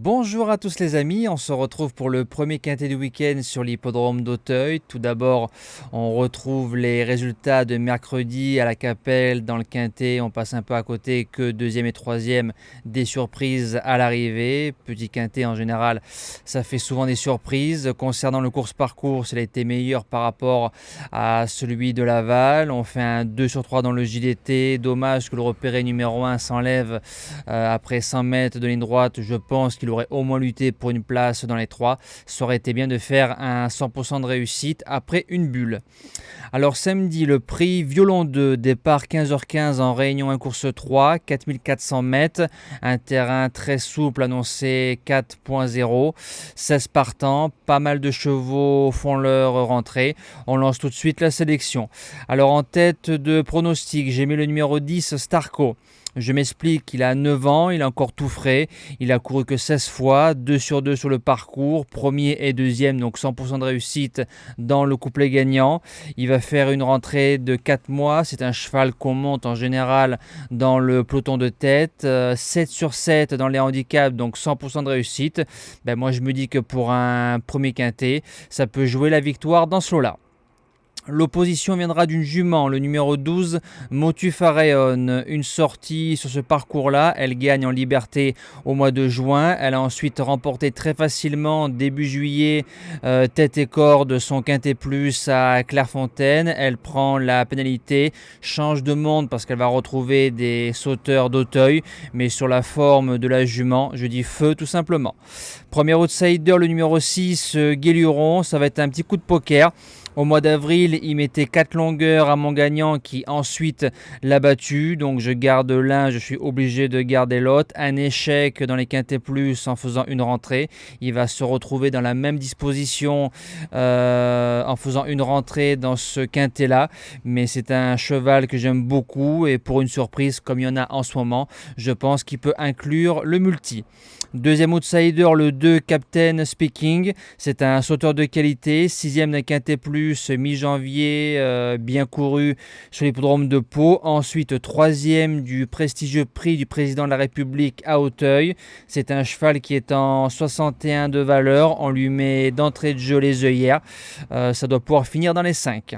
Bonjour à tous les amis, on se retrouve pour le premier quintet du week-end sur l'hippodrome d'Auteuil. Tout d'abord, on retrouve les résultats de mercredi à la Capelle dans le quintet. On passe un peu à côté que deuxième et troisième, des surprises à l'arrivée. Petit quintet en général, ça fait souvent des surprises. Concernant le course-parcours, il a été meilleur par rapport à celui de Laval. On fait un 2 sur 3 dans le JDT. Dommage que le repéré numéro 1 s'enlève après 100 mètres de ligne droite. Je pense qu'il aurait au moins lutté pour une place dans les 3. Ça aurait été bien de faire un 100% de réussite après une bulle. Alors samedi, le prix Violon 2, départ 15h15 en Réunion 1 course 3, 4400 mètres, un terrain très souple annoncé 4.0, 16 partants, pas mal de chevaux font leur rentrée. On lance tout de suite la sélection. Alors en tête de pronostic, j'ai mis le numéro 10 Starco. Je m'explique, il a 9 ans, il est encore tout frais, il a couru que 16 fois, 2 sur 2 sur le parcours, premier et deuxième, donc 100% de réussite dans le couplet gagnant. Il va faire une rentrée de 4 mois, c'est un cheval qu'on monte en général dans le peloton de tête, 7 sur 7 dans les handicaps, donc 100% de réussite. Moi je me dis que pour un premier quintet, ça peut jouer la victoire dans ce lot-là. L'opposition viendra d'une jument, le numéro 12, Motu Pharaon. Une sortie sur ce parcours-là, elle gagne en liberté au mois de juin. Elle a ensuite remporté très facilement, début juillet, tête et corps de son Quintet Plus à Clairefontaine. Elle prend la pénalité, change de monde parce qu'elle va retrouver des sauteurs d'Auteuil, mais sur la forme de la jument, je dis feu tout simplement. Premier outsider, le numéro 6, Guéluron, ça va être un petit coup de poker. Au mois d'avril, il mettait 4 longueurs à mon gagnant qui ensuite l'a battu. Donc je garde l'un, je suis obligé de garder l'autre. Un échec dans les Quintets Plus en faisant une rentrée. Il va se retrouver dans la même disposition en faisant une rentrée dans ce quintet-là. Mais c'est un cheval que j'aime beaucoup et pour une surprise comme il y en a en ce moment, je pense qu'il peut inclure le multi. Deuxième outsider, le 2 Captain Speaking. C'est un sauteur de qualité, 6e d'un Quintet Plus, mi-janvier, bien couru sur l'hippodrome de Pau. Ensuite, 3e du prestigieux prix du président de la République à Auteuil. C'est un cheval qui est en 61 de valeur. On lui met d'entrée de jeu les œillères. Ça doit pouvoir finir dans les 5.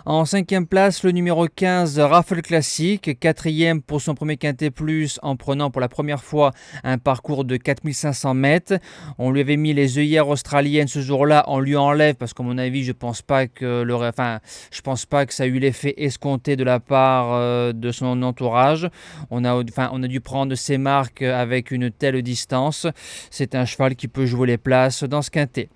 En 5e place, le numéro 15, Raffle Classique, 4e pour son premier Quintet Plus en prenant pour la première fois un parcours de 4500 mètres. On lui avait mis les œillères australiennes ce jour-là, on lui enlève parce qu'à mon avis, je pense pas que ça a eu l'effet escompté de la part de son entourage. On a dû prendre ses marques avec une telle distance. C'est un cheval qui peut jouer les places dans ce quintet.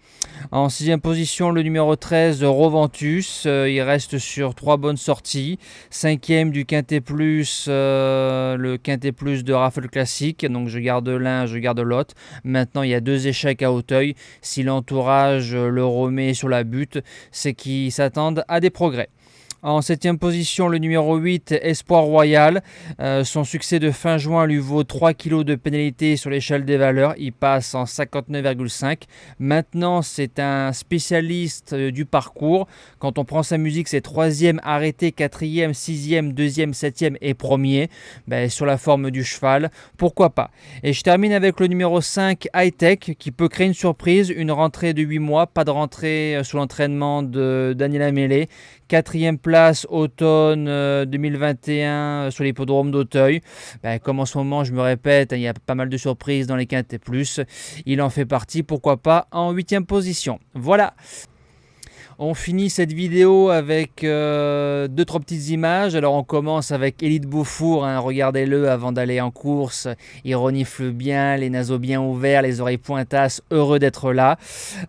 En 6e position, le numéro 13, Roventus. Il reste sur 3 bonnes sorties. 5e du Quintet Plus, le Quintet Plus de Raffle Classique. Donc je garde l'un, je garde l'autre. Maintenant, il y a 2 échecs à Auteuil. Si l'entourage le remet sur la butte, c'est qu'ils s'attendent à des progrès. En 7e position, le numéro 8, Espoir Royal. Son succès de fin juin lui vaut 3 kg de pénalité sur l'échelle des valeurs. Il passe en 59,5. Maintenant, c'est un spécialiste du parcours. Quand on prend sa musique, c'est 3e arrêté, 4e, 6e, 2e, 7e et 1er. Sur la forme du cheval, pourquoi pas. Et je termine avec le numéro 5, High Tech, qui peut créer une surprise. Une rentrée de 8 mois, pas de rentrée sous l'entraînement de Daniel Amélé. 4e place automne 2021 sur l'hippodrome d'Auteuil. Comme en ce moment, je me répète, il y a pas mal de surprises dans les Quintets Plus. Il en fait partie, pourquoi pas, en 8e position. Voilà. On finit cette vidéo avec 2-3 petites images. Alors on commence avec Élite Beaufour, regardez-le avant d'aller en course. Il renifle bien, les naseaux bien ouverts, les oreilles pointasses, heureux d'être là.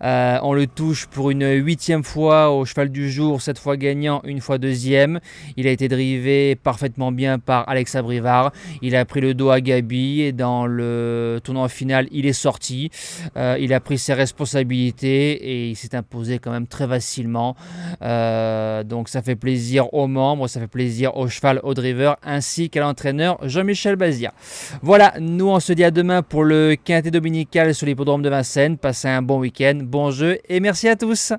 On le touche pour une 8e fois au cheval du jour, cette fois gagnant, une fois 2e. Il a été drivé parfaitement bien par Alexa Brivard. Il a pris le dos à Gabi et dans le tournoi final, il est sorti. Il a pris ses responsabilités et il s'est imposé quand même très facilement. Donc ça fait plaisir aux membres, ça fait plaisir au cheval, au driver ainsi qu'à l'entraîneur Jean-Michel Bazia. Voilà, nous on se dit à demain pour le quintet dominical sur l'hippodrome de Vincennes. Passez un bon week-end, bon jeu et merci à tous.